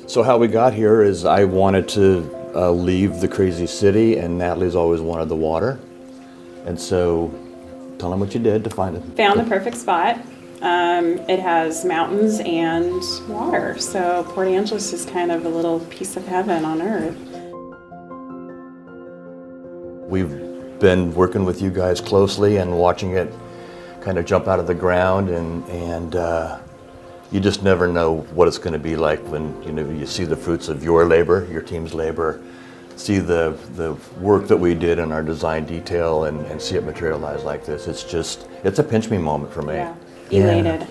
So how we got here is I wanted to leave the crazy city, and Natalie's always wanted the water. And so tell them what you did to find it. Found the perfect spot. It has mountains and water, so Port Angeles is kind of a little piece of heaven on earth. We've been working with you guys closely and watching it kind of jump out of the ground, and you just never know what it's going to be like when you see the fruits of your labor, your team's labor, see the work that we did in our design detail, and see it materialize like this. It's a pinch me moment for me. Yeah, elated.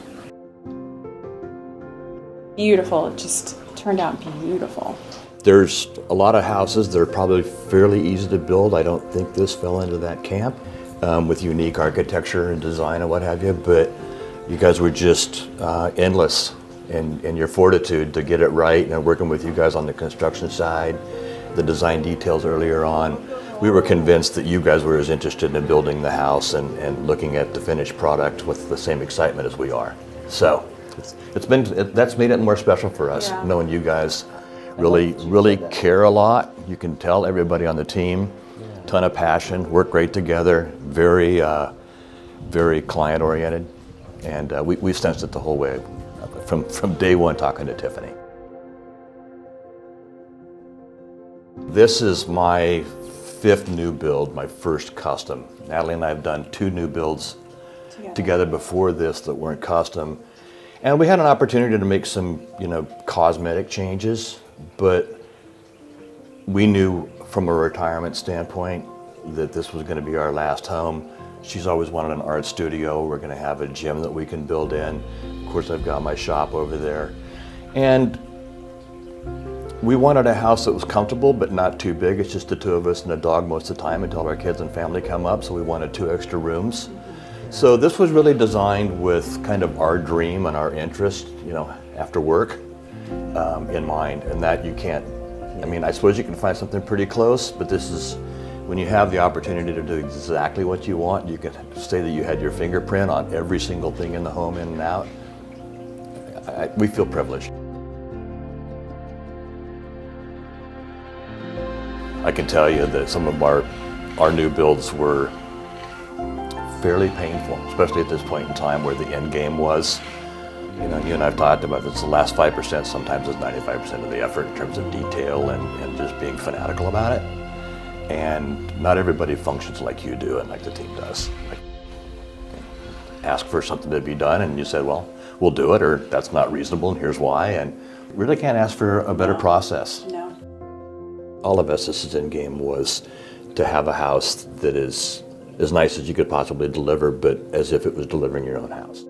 Beautiful. It just turned out beautiful. There's a lot of houses that are probably fairly easy to build. I don't think this fell into that camp with unique architecture and design and what have you, but you guys were just endless in your fortitude to get it right, and working with you guys on the construction side, the design details earlier on. We were convinced that you guys were as interested in building the house and looking at the finished product with the same excitement as we are. So that's made it more special for us, Yeah. knowing you guys really care a lot. You can tell everybody on the team, ton of passion, work great together, very client oriented. And we sensed it the whole way from day one talking to Tiffany. This is my 5th new build, my first custom. Natalie and I have done 2 new builds together before this that weren't custom. And we had an opportunity to make some, cosmetic changes, but we knew from a retirement standpoint that this was going to be our last home. She's always wanted an art studio. We're going to have a gym that we can build in. Of course, I've got my shop over there. And we wanted a house that was comfortable, but not too big. It's just the 2 of us and a dog most of the time until our kids and family come up, so we wanted 2 extra rooms. So this was really designed with kind of our dream and our interest, after work in mind. And that you can't, I suppose you can find something pretty close, but this is, when you have the opportunity to do exactly what you want, you can say that you had your fingerprint on every single thing in the home, in and out. We feel privileged. I can tell you that some of our new builds were fairly painful, especially at this point in time where the end game was. You and I've talked about this, the last 5% sometimes is 95% of the effort in terms of detail and just being fanatical about it. And not everybody functions like you do and like the team does. Ask for something to be done and you said, well, we'll do it, or that's not reasonable and here's why, and really can't ask for a better process. No. All of Estes's end game was to have a house that is as nice as you could possibly deliver, but as if it was delivering your own house.